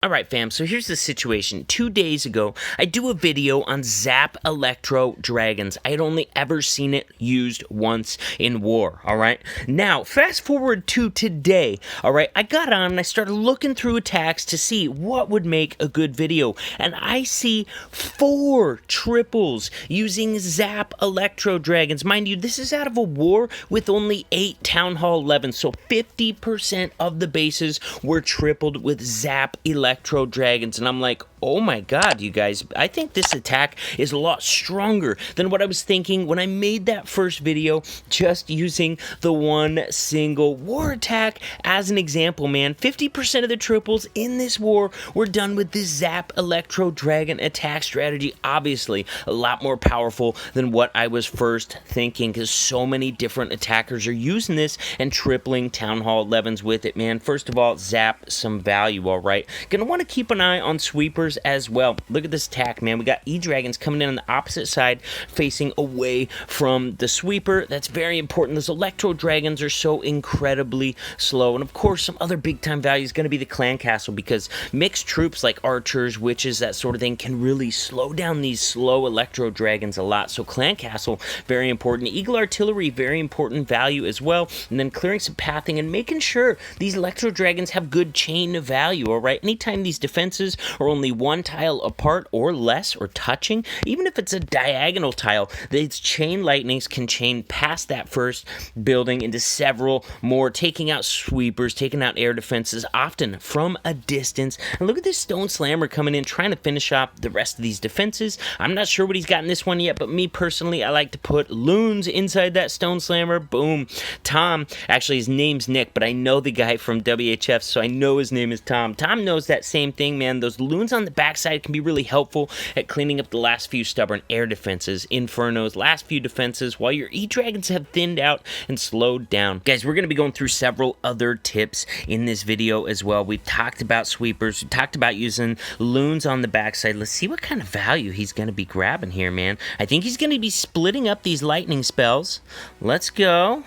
Alright fam, so here's the situation. 2 days ago, I do a video on Zap Electro dragons. I had only ever seen it used once in war, alright? Now, fast forward to today, alright? I got on and I started looking through attacks to see what would make a good video. And I see 4 triples using Zap Electro dragons. Mind you, this is out of a war with only 8 Town Hall 11, so 50% of the bases were tripled with Zap Electro dragons, and I'm like, oh my god, you guys, I think this attack is a lot stronger than what I was thinking when I made that first video just using the one single war attack as an example, man. 50% of the triples in this war were done with this Zap Electro dragon attack strategy. Obviously, a lot more powerful than what I was first thinking, because so many different attackers are using this and tripling Town Hall 11s with it, man. First of all, zap some value, alright? Gonna want to keep an eye on sweepers as well. Look at this attack, man. We got E-Dragons coming in on the opposite side, facing away from the sweeper. That's very important. Those Electro Dragons are so incredibly slow. And of course, some other big-time value is going to be the Clan Castle, because mixed troops like archers, witches, that sort of thing can really slow down these slow Electro Dragons a lot. So Clan Castle, very important. Eagle Artillery, very important value as well. And then clearing some pathing and making sure these Electro Dragons have good chain of value, alright? Anytime these defenses are only one tile apart or less or touching, even if it's a diagonal tile, these chain lightnings can chain past that first building into several more, taking out sweepers, taking out air defenses, often from a distance. And look at this Stone Slammer coming in, trying to finish off the rest of these defenses. I'm not sure what he's got in this one yet, but me personally, I like to put loons inside that Stone Slammer. Boom. Tom, actually his name's Nick, but I know the guy from WHF, so I know his name is Tom. Tom knows that same thing, man. Those loons on the backside can be really helpful at cleaning up the last few stubborn air defenses, infernos, last few defenses, while your E-Dragons have thinned out and slowed down. Guys, we're going to be going through several other tips in this video as well. We've talked about sweepers, we talked about using loons on the backside. Let's see what kind of value he's going to be grabbing here, man. I think he's going to be splitting up these lightning spells. Let's go.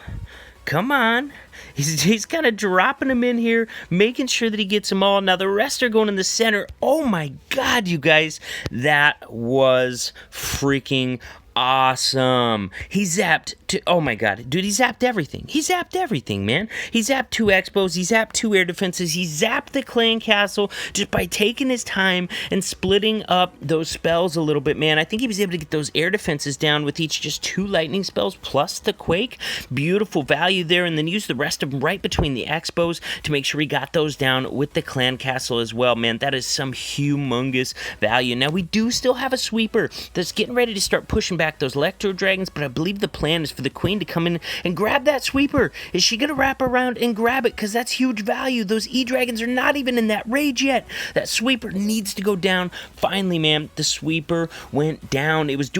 Come on. He's kind of dropping them in here, making sure that he gets them all. Now, the rest are going in the center. Oh, my God, you guys. That was freaking awesome. He zapped oh my god, dude, he zapped everything. He zapped everything, man. He zapped 2 expos, he zapped 2 air defenses, he zapped the Clan Castle just by taking his time and splitting up those spells a little bit, man. I think he was able to get those air defenses down with each just 2 lightning spells plus the quake. Beautiful value there, and then use the rest of them right between the expos to make sure he got those down with the Clan Castle as well, man. That is some humongous value. Now, we do still have a sweeper that's getting ready to start pushing back those Electro Dragons, but I believe the plan is for the Queen to come in and grab that sweeper. Is she gonna wrap around and grab it? Because that's huge value. Those E-Dragons are not even in that rage yet. That sweeper needs to go down. Finally, man, the sweeper went down. It was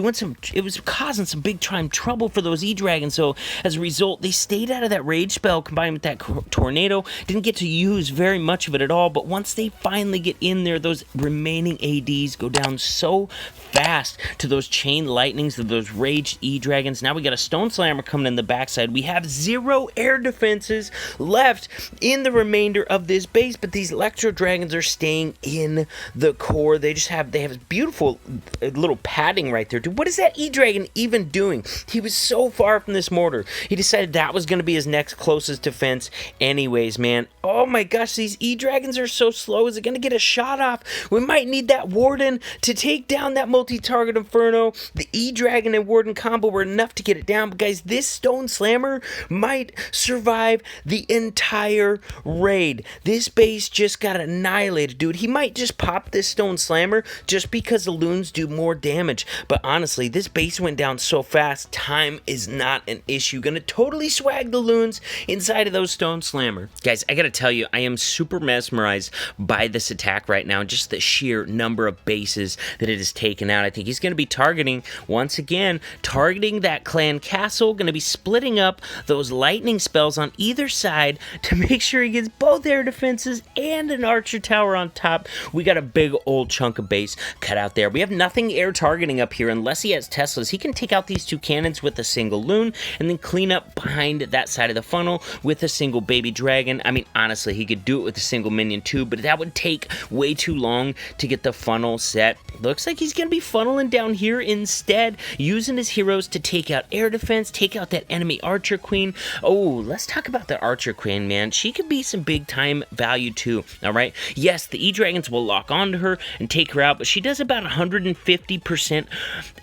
causing some big time trouble for those E-Dragons, so as a result, they stayed out of that rage spell combined with that tornado. Didn't get to use very much of it at all, but once they finally get in there, those remaining ADs go down so fast to those chain lightnings of those raged E-Dragons. Now we got a Stone Slammer coming in the backside. We have 0 air defenses left in the remainder of this base, but these Electro Dragons are staying in the core. They have beautiful little padding right there. Dude, what is that E-Dragon even doing? He was so far from this mortar. He decided that was going to be his next closest defense anyways, man. Oh my gosh, these E-Dragons are so slow. Is it going to get a shot off? We might need that Warden to take down that multi-target Inferno. The E-Dragon and Warden combo were enough to get it down, but guys, this Stone Slammer might survive the entire raid. This base just got annihilated, dude. He might just pop this Stone Slammer just because the loons do more damage, but honestly, this base went down so fast, time is not an issue. Gonna totally swag the loons inside of those Stone Slammer. Guys, I gotta tell you, I am super mesmerized by this attack right now, just the sheer number of bases that it has taken out. I think he's going to be targeting, once again, targeting that clan castle. Going to be splitting up those lightning spells on either side to make sure he gets both air defenses and an archer tower on top. We got a big old chunk of base cut out there. We have nothing air targeting up here unless he has Teslas. He can take out these two cannons with a single loon and then clean up behind that side of the funnel with a single baby dragon. I mean, honestly, he could do it with a single minion too, but that would take way too long to get the funnel set. Looks like he's going to be funneling down here instead, using his heroes to take out air defense, take out that enemy archer queen. Oh, let's talk about the archer queen, man. She could be some big time value too, all right? Yes, the E-Dragons will lock onto her and take her out, but she does about 150%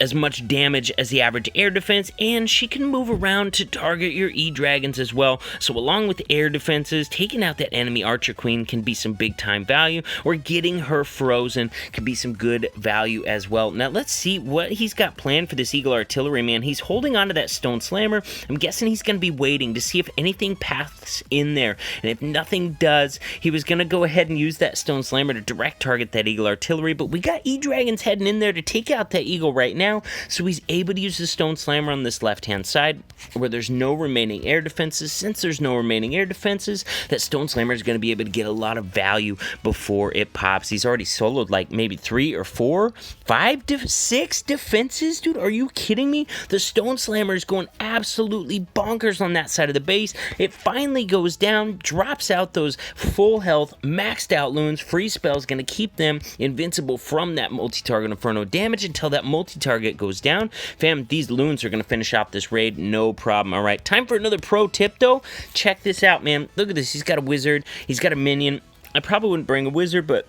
as much damage as the average air defense, and she can move around to target your E-Dragons as well. So along with air defenses, taking out that enemy archer queen can be some big time value, or getting her frozen can be some good value as well. Now let's see what he's got planned for this Eagle Artillery, man. He's holding on to that Stone Slammer. I'm guessing he's going to be waiting to see if anything paths in there, and if nothing does, he was going to go ahead and use that Stone Slammer to direct target that Eagle Artillery, but we got E-Dragons heading in there to take out that Eagle right now, so he's able to use the Stone Slammer on this left-hand side where there's no remaining air defenses. Since there's no remaining air defenses, that Stone Slammer is going to be able to get a lot of value before it pops. He's already soloed like maybe 3 or 4, 5, 6 defenses, dude. Are you kidding me? The Stone Slammer is going absolutely bonkers on that side of the base. It finally goes down, drops out those full health, maxed out loons. Freeze spell is going to keep them invincible from that multi-target Inferno damage until that multi-target goes down. Fam, these loons are going to finish off this raid, no problem. All right, time for another pro tip, though. Check this out, man. Look at this. He's got a wizard. He's got a minion. I probably wouldn't bring a wizard, but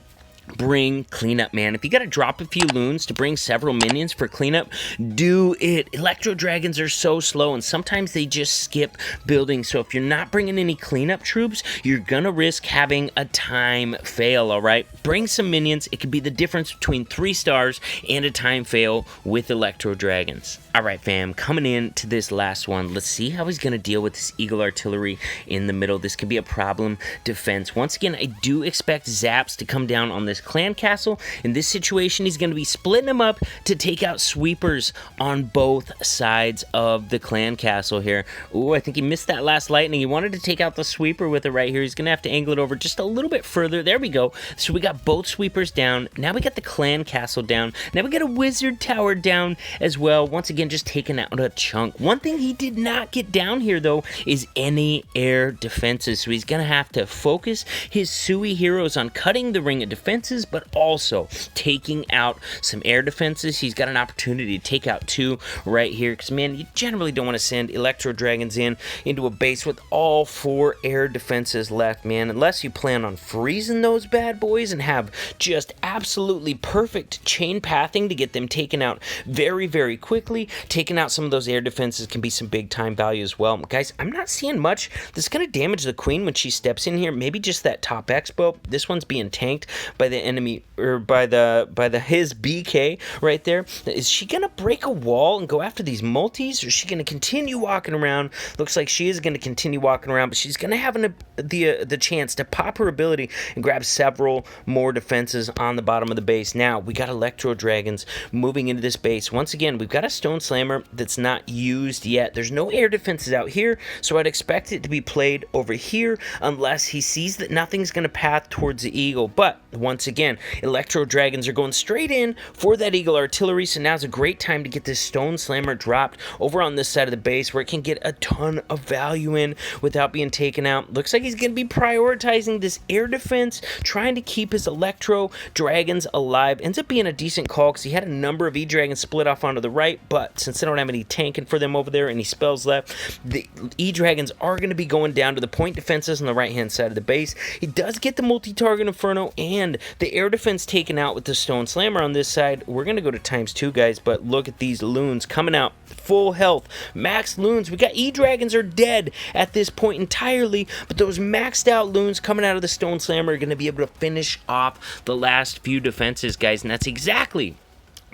bring cleanup, man. If you gotta drop a few loons to bring several minions for cleanup, do it. Electro dragons are so slow, and sometimes they just skip building. So if you're not bringing any cleanup troops, you're gonna risk having a time fail, all right? Bring some minions. It could be the difference between 3 stars and a time fail with Electro dragons. All right, fam, coming in to this last one. Let's see how he's gonna deal with this Eagle Artillery in the middle. This could be a problem defense. Once again, I do expect zaps to come down on this clan castle. In this situation, he's going to be splitting them up to take out sweepers on both sides of the clan castle here. Ooh, I think he missed that last lightning. He wanted to take out the sweeper with it right here. He's going to have to angle it over just a little bit further. There we go. So we got both sweepers down. Now we got the clan castle down. Now we got a wizard tower down as well. Once again, just taking out a chunk. One thing he did not get down here, though, is any air defenses. So he's going to have to focus his Sui heroes on cutting the ring of defenses, but also taking out some air defenses. He's got an opportunity to take out 2 right here, because, man, you generally don't want to send Electro Dragons into a base with all 4 air defenses left, man, unless you plan on freezing those bad boys and have just absolutely perfect chain pathing to get them taken out very, very quickly. Taking out some of those air defenses can be some big time value as well. Guys, I'm not seeing much that's going to damage the queen when she steps in here. Maybe just that top expo. This one's being tanked by the enemy, or by his BK right there. Is she gonna break a wall and go after these multis, or is she gonna continue walking around? Looks like she is gonna continue walking around, but she's gonna have the chance to pop her ability and grab several more defenses on the bottom of the base. Now we got Electro Dragons moving into this base. Once again, we've got a Stone Slammer that's not used yet. There's no air defenses out here, so I'd expect it to be played over here unless he sees that nothing's gonna path towards the Eagle. But once again, Electro Dragons are going straight in for that Eagle Artillery, so now's a great time to get this Stone Slammer dropped over on this side of the base where it can get a ton of value in without being taken out. Looks like he's going to be prioritizing this air defense, trying to keep his Electro Dragons alive. Ends up being a decent call because he had a number of E-Dragons split off onto the right, but since they don't have any tanking for them over there, any spells left, the E-Dragons are going to be going down to the point defenses on the right-hand side of the base. He does get the multi-target Inferno and the air defense taken out with the Stone Slammer on this side. We're going to go to ×2, guys, but look at these loons coming out. Full health, max loons. We got E-Dragons are dead at this point entirely, but those maxed out loons coming out of the Stone Slammer are going to be able to finish off the last few defenses, guys, and that's exactly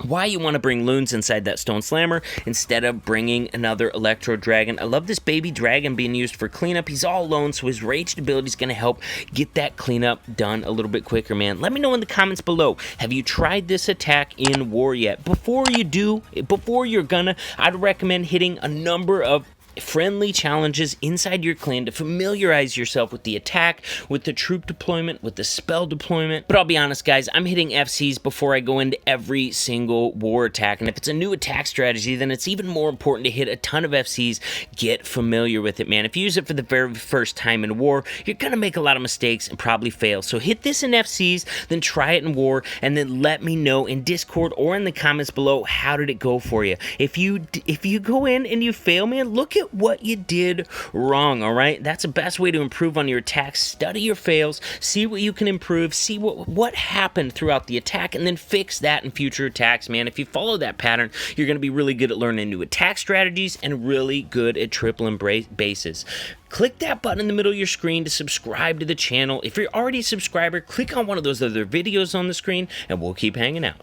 why you want to bring loons inside that Stone Slammer instead of bringing another Electro Dragon. I love this baby dragon being used for cleanup. He's all alone, so his raged ability is going to help get that cleanup done a little bit quicker, man. Let me know in the comments below, have you tried this attack in war yet? Before you do, I'd recommend hitting a number of friendly challenges inside your clan to familiarize yourself with the attack, with the troop deployment, with the spell deployment. But I'll be honest, guys, I'm hitting FCs before I go into every single war attack, and if it's a new attack strategy, then it's even more important to hit a ton of FCs, get familiar with it, man. If you use it for the very first time in war, you're gonna make a lot of mistakes and probably fail. So hit this in FCs, then try it in war, and then let me know in Discord or in the comments below, how did it go for you? If you go in and you fail, man, look at what you did wrong, all right? That's the best way to improve on your attacks. Study your fails, see what you can improve, see what happened throughout the attack, and then fix that in future attacks, man. If you follow that pattern, you're going to be really good at learning new attack strategies and really good at triple bases. Click that button in the middle of your screen to subscribe to the channel. If you're already a subscriber, click on one of those other videos on the screen, and we'll keep hanging out.